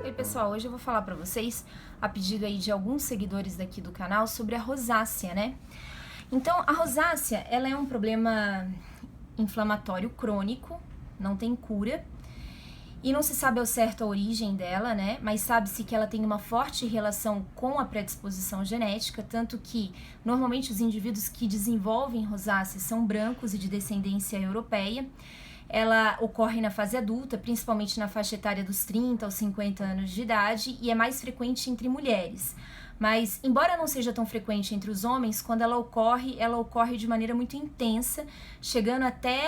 Oi pessoal, hoje eu vou falar pra vocês, a pedido aí de alguns seguidores daqui do canal, sobre a rosácea, né? Então, a rosácea, ela é um problema inflamatório crônico, não tem cura, e não se sabe ao certo a origem dela, né? Mas sabe-se que ela tem uma forte relação com a predisposição genética, tanto que, normalmente, os indivíduos que desenvolvem rosácea são brancos e de descendência europeia. Ela ocorre na fase adulta, principalmente na faixa etária dos 30 aos 50 anos de idade, e é mais frequente entre mulheres. Mas, embora não seja tão frequente entre os homens, quando ela ocorre de maneira muito intensa, chegando até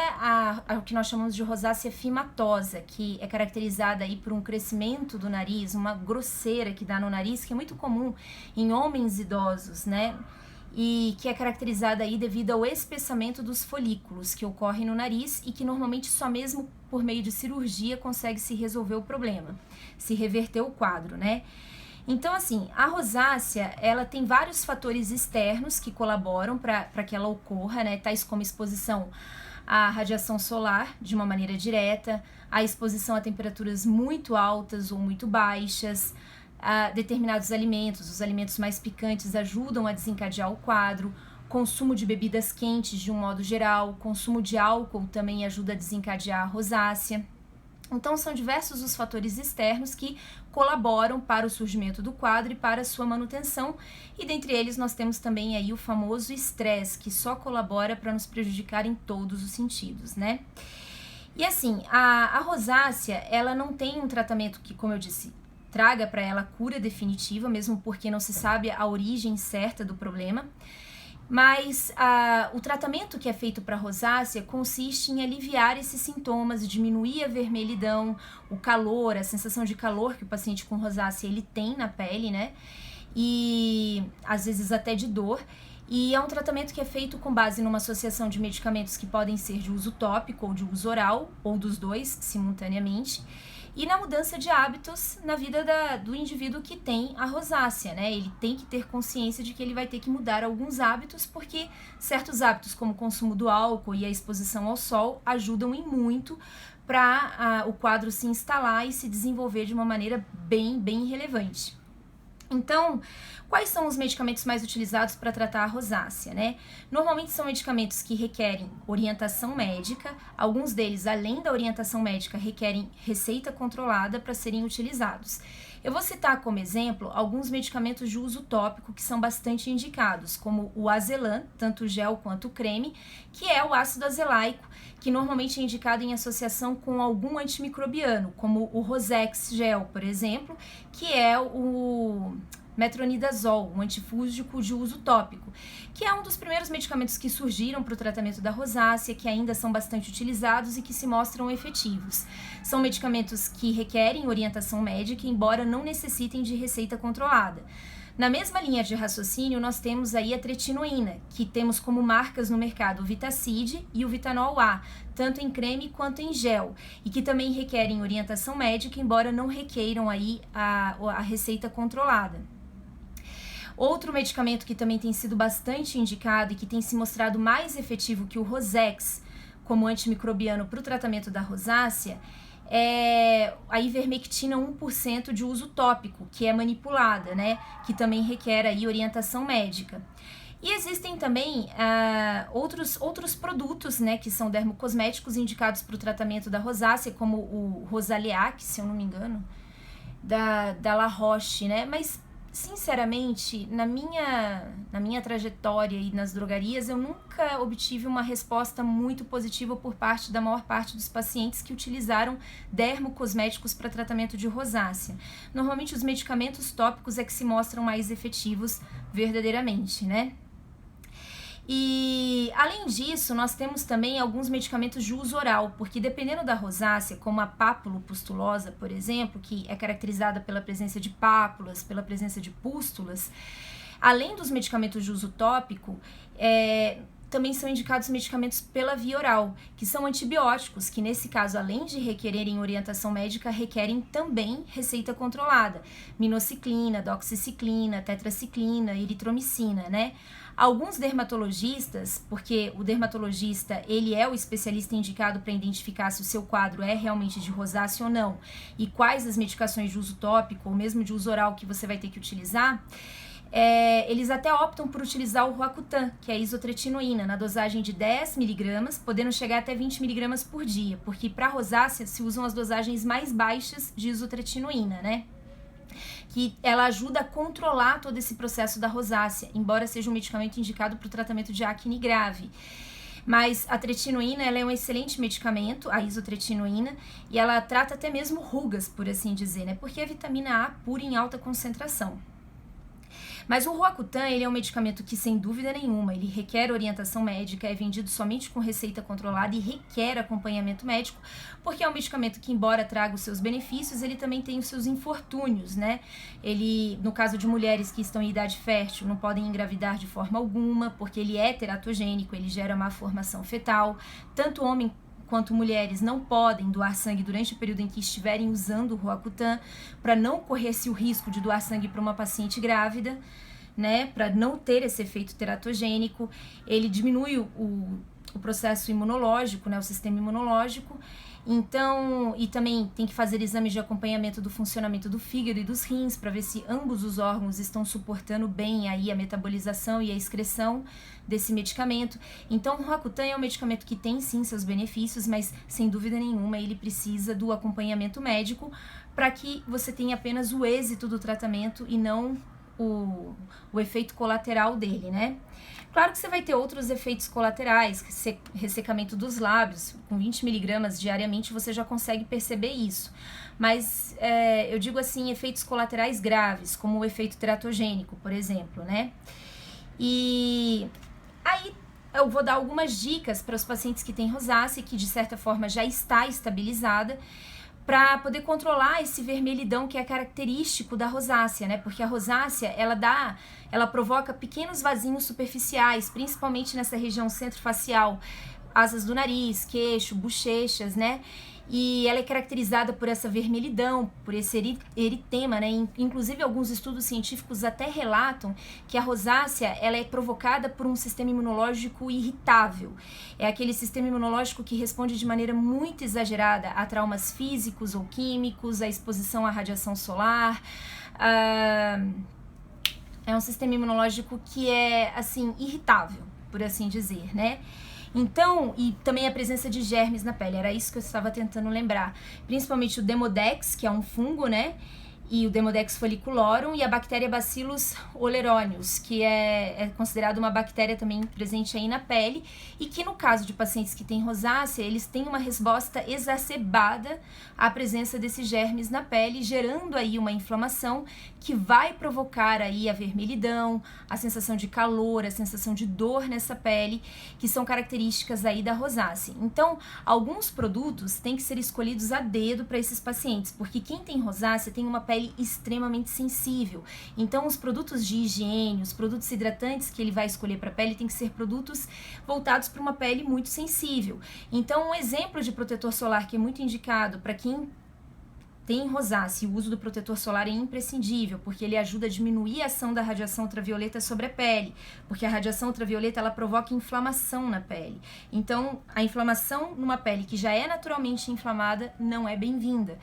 ao que nós chamamos de rosácea fimatosa, que é caracterizada aí por um crescimento do nariz, uma grosseira que dá no nariz, que é muito comum em homens idosos, né? E que é caracterizada aí devido ao espessamento dos folículos que ocorre no nariz e que normalmente só mesmo por meio de cirurgia consegue se resolver o problema, se reverter o quadro, né? Então, assim, a rosácea, ela tem vários fatores externos que colaboram para que ela ocorra, né? Tais como exposição à radiação solar de uma maneira direta, a exposição a temperaturas muito altas ou muito baixas, determinados alimentos, os alimentos mais picantes ajudam a desencadear o quadro, consumo de bebidas quentes de um modo geral, consumo de álcool também ajuda a desencadear a rosácea. Então são diversos os fatores externos que colaboram para o surgimento do quadro e para a sua manutenção, e dentre eles nós temos também aí o famoso estresse, que só colabora para nos prejudicar em todos os sentidos, né? E assim, a rosácea, ela não tem um tratamento que, como eu disse, traga para ela cura definitiva, mesmo porque não se sabe a origem certa do problema. Mas o tratamento que é feito para a rosácea consiste em aliviar esses sintomas, diminuir a vermelhidão, o calor, a sensação de calor que o paciente com rosácea ele tem na pele, né? E às vezes até de dor. E é um tratamento que é feito com base numa associação de medicamentos que podem ser de uso tópico ou de uso oral, ou dos dois simultaneamente, e na mudança de hábitos na vida do indivíduo que tem a rosácea, né? Ele tem que ter consciência de que ele vai ter que mudar alguns hábitos, porque certos hábitos, como o consumo do álcool e a exposição ao sol, ajudam em muito para o quadro se instalar e se desenvolver de uma maneira bem relevante. Então, quais são os medicamentos mais utilizados para tratar a rosácea, né? Normalmente são medicamentos que requerem orientação médica, alguns deles, além da orientação médica, requerem receita controlada para serem utilizados. Eu vou citar como exemplo alguns medicamentos de uso tópico que são bastante indicados, como o Azelan, tanto o gel quanto o creme, que é o ácido azelaico, que normalmente é indicado em associação com algum antimicrobiano, como o Rosex gel, por exemplo, que é o metronidazol, um antifúngico de uso tópico, que é um dos primeiros medicamentos que surgiram para o tratamento da rosácea, que ainda são bastante utilizados e que se mostram efetivos. São medicamentos que requerem orientação médica, embora não necessitem de receita controlada. Na mesma linha de raciocínio, nós temos aí a tretinoína, que temos como marcas no mercado o Vitacid e o Vitanol A, tanto em creme quanto em gel, e que também requerem orientação médica, embora não requeiram aí a receita controlada. Outro medicamento que também tem sido bastante indicado e que tem se mostrado mais efetivo que o Rosex como antimicrobiano para o tratamento da rosácea é a ivermectina 1% de uso tópico, que é manipulada, né? Que também requer aí orientação médica. E existem também outros produtos, né, que são dermocosméticos indicados para o tratamento da rosácea, como o Rosaliac, se eu não me engano, da La Roche, né? Mas sinceramente, na minha trajetória e nas drogarias, eu nunca obtive uma resposta muito positiva por parte da maior parte dos pacientes que utilizaram dermocosméticos para tratamento de rosácea. Normalmente, os medicamentos tópicos é que se mostram mais efetivos verdadeiramente, né? E, além disso, nós temos também alguns medicamentos de uso oral, porque dependendo da rosácea, como a papulopustulosa, por exemplo, que é caracterizada pela presença de pápulas, pela presença de pústulas, além dos medicamentos de uso tópico, também são indicados medicamentos pela via oral, que são antibióticos, que nesse caso, além de requererem orientação médica, requerem também receita controlada. Minoxiclina, doxiciclina, tetraciclina, eritromicina, né? Alguns dermatologistas, porque o dermatologista, ele é o especialista indicado para identificar se o seu quadro é realmente de rosácea ou não, e quais as medicações de uso tópico, ou mesmo de uso oral que você vai ter que utilizar, eles até optam por utilizar o Roacutan, que é a isotretinoína, na dosagem de 10 mg, podendo chegar até 20 mg por dia, porque para rosácea se usam as dosagens mais baixas de isotretinoína, né? Que ela ajuda a controlar todo esse processo da rosácea, embora seja um medicamento indicado para o tratamento de acne grave. Mas a tretinoína, ela é um excelente medicamento, a isotretinoína, e ela trata até mesmo rugas, por assim dizer, né? Porque é vitamina A pura em alta concentração. Mas o Roacutan, ele é um medicamento que, sem dúvida nenhuma, ele requer orientação médica, é vendido somente com receita controlada e requer acompanhamento médico, porque é um medicamento que, embora traga os seus benefícios, ele também tem os seus infortúnios, né? Ele, no caso de mulheres que estão em idade fértil, não podem engravidar de forma alguma, porque ele é teratogênico, ele gera má formação fetal. Tanto homem quanto mulheres não podem doar sangue durante o período em que estiverem usando o Roacutan, para não correr-se o risco de doar sangue para uma paciente grávida, né, para não ter esse efeito teratogênico. Ele diminui o processo imunológico, né, o sistema imunológico. Então, e também tem que fazer exames de acompanhamento do funcionamento do fígado e dos rins para ver se ambos os órgãos estão suportando bem aí a metabolização e a excreção desse medicamento. Então, o Roacutan é um medicamento que tem sim seus benefícios, mas sem dúvida nenhuma ele precisa do acompanhamento médico para que você tenha apenas o êxito do tratamento e não o efeito colateral dele, né? Claro que você vai ter outros efeitos colaterais, ressecamento dos lábios, com 20 mg diariamente você já consegue perceber isso. Mas eu digo assim, efeitos colaterais graves, como o efeito teratogênico, por exemplo, né? E aí eu vou dar algumas dicas para os pacientes que têm rosácea, que de certa forma já está estabilizada, para poder controlar esse vermelhidão que é característico da rosácea, né? Porque a rosácea, ela provoca pequenos vasinhos superficiais, principalmente nessa região centrofacial, asas do nariz, queixo, bochechas, né? E ela é caracterizada por essa vermelhidão, por esse eritema, né? Inclusive, alguns estudos científicos até relatam que a rosácea, ela é provocada por um sistema imunológico irritável. É aquele sistema imunológico que responde de maneira muito exagerada a traumas físicos ou químicos, a exposição à radiação solar. É um sistema imunológico que é, assim, irritável, por assim dizer, né? Então, e também a presença de germes na pele, era isso que eu estava tentando lembrar. Principalmente o Demodex, que é um fungo, né? E o Demodex folliculorum e a bactéria Bacillus oleronius, que é considerada uma bactéria também presente aí na pele e que no caso de pacientes que têm rosácea, eles têm uma resposta exacerbada à presença desses germes na pele, gerando aí uma inflamação que vai provocar aí a vermelhidão, a sensação de calor, a sensação de dor nessa pele, que são características aí da rosácea. Então, alguns produtos têm que ser escolhidos a dedo para esses pacientes, porque quem tem rosácea tem uma pele extremamente sensível. Então, os produtos de higiene, os produtos hidratantes que ele vai escolher para a pele tem que ser produtos voltados para uma pele muito sensível. Então, um exemplo de protetor solar que é muito indicado para quem tem rosácea, o uso do protetor solar é imprescindível, porque ele ajuda a diminuir a ação da radiação ultravioleta sobre a pele, porque a radiação ultravioleta, ela provoca inflamação na pele. Então, a inflamação numa pele que já é naturalmente inflamada não é bem-vinda.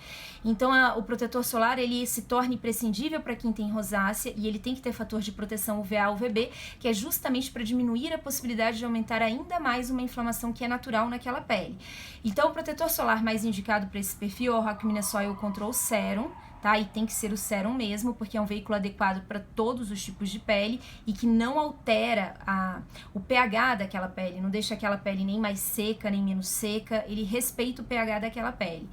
Então, o protetor solar, ele se torna imprescindível para quem tem rosácea e ele tem que ter fator de proteção UVA, UVB, que é justamente para diminuir a possibilidade de aumentar ainda mais uma inflamação que é natural naquela pele. Então, o protetor solar mais indicado para esse perfil é o Rockmina Soil Control Serum, tá? E tem que ser o sérum mesmo, porque é um veículo adequado para todos os tipos de pele e que não altera o pH daquela pele, não deixa aquela pele nem mais seca, nem menos seca, ele respeita o pH daquela pele.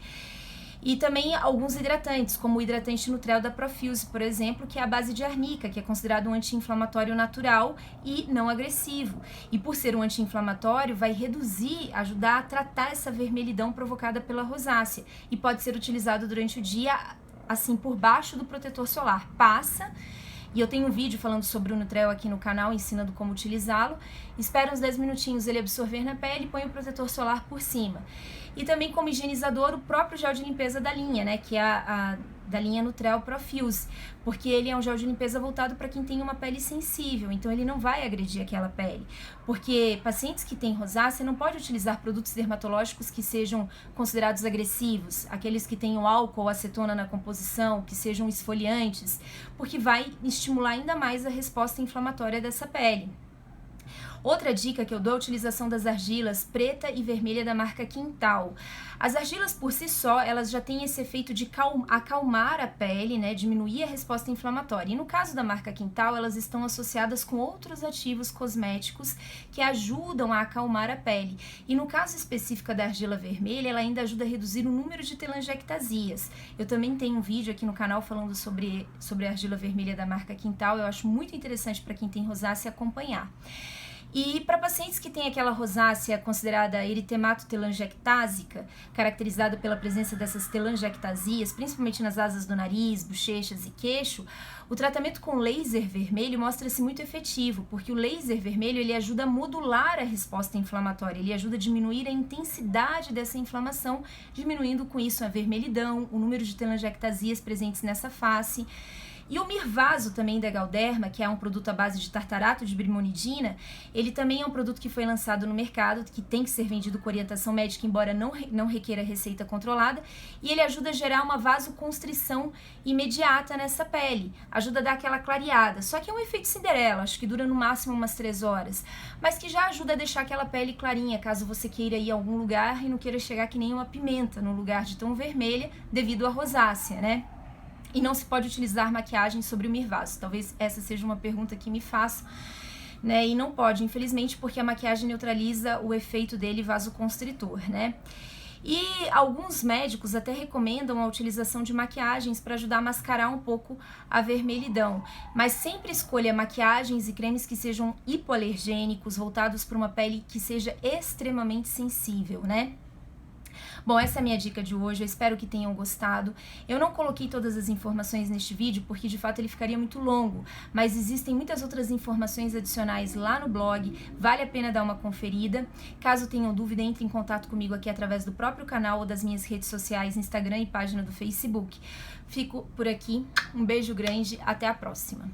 E também alguns hidratantes, como o hidratante Nutrel da Profuse, por exemplo, que é a base de arnica, que é considerado um anti-inflamatório natural e não agressivo. E por ser um anti-inflamatório, vai reduzir, ajudar a tratar essa vermelhidão provocada pela rosácea. E pode ser utilizado durante o dia, assim, por baixo do protetor solar. Passa E eu tenho um vídeo falando sobre o Nutrel aqui no canal, ensinando como utilizá-lo. Espera uns 10 minutinhos ele absorver na pele e põe o protetor solar por cima. E também como higienizador, o próprio gel de limpeza da linha, né, que é da linha Nutrel Profuse, porque ele é um gel de limpeza voltado para quem tem uma pele sensível, então ele não vai agredir aquela pele, porque pacientes que têm rosácea não podem utilizar produtos dermatológicos que sejam considerados agressivos, aqueles que tenham álcool ou acetona na composição, que sejam esfoliantes, porque vai estimular ainda mais a resposta inflamatória dessa pele. Outra dica que eu dou é a utilização das argilas preta e vermelha da marca Quintal. As argilas por si só, elas já têm esse efeito de acalmar a pele, né, diminuir a resposta inflamatória. E no caso da marca Quintal, elas estão associadas com outros ativos cosméticos que ajudam a acalmar a pele. E no caso específico da argila vermelha, ela ainda ajuda a reduzir o número de telangiectasias. Eu também tenho um vídeo aqui no canal falando sobre a argila vermelha da marca Quintal, eu acho muito interessante para quem tem rosácea acompanhar. E para pacientes que têm aquela rosácea considerada eritemato-telangiectásica, caracterizada pela presença dessas telangiectasias, principalmente nas asas do nariz, bochechas e queixo, o tratamento com laser vermelho mostra-se muito efetivo, porque o laser vermelho ele ajuda a modular a resposta inflamatória, ele ajuda a diminuir a intensidade dessa inflamação, diminuindo com isso a vermelhidão, o número de telangiectasias presentes nessa face. E o Mirvaso também da Galderma, que é um produto à base de tartarato de brimonidina, ele também é um produto que foi lançado no mercado, que tem que ser vendido com orientação médica, embora não requeira receita controlada, e ele ajuda a gerar uma vasoconstrição imediata nessa pele, ajuda a dar aquela clareada. Só que é um efeito Cinderela, acho que dura no máximo umas 3 horas, mas que já ajuda a deixar aquela pele clarinha, caso você queira ir a algum lugar e não queira chegar que nem uma pimenta no lugar de tão vermelha devido à rosácea, né? E não se pode utilizar maquiagem sobre o Mirvaso. Talvez essa seja uma pergunta que me façam, né? E não pode, infelizmente, porque a maquiagem neutraliza o efeito dele vasoconstritor, né? E alguns médicos até recomendam a utilização de maquiagens para ajudar a mascarar um pouco a vermelhidão. Mas sempre escolha maquiagens e cremes que sejam hipoalergênicos, voltados para uma pele que seja extremamente sensível, né? Bom, essa é a minha dica de hoje, eu espero que tenham gostado. Eu não coloquei todas as informações neste vídeo porque de fato ele ficaria muito longo, mas existem muitas outras informações adicionais lá no blog, vale a pena dar uma conferida. Caso tenham dúvida, entre em contato comigo aqui através do próprio canal ou das minhas redes sociais, Instagram e página do Facebook. Fico por aqui, um beijo grande, até a próxima.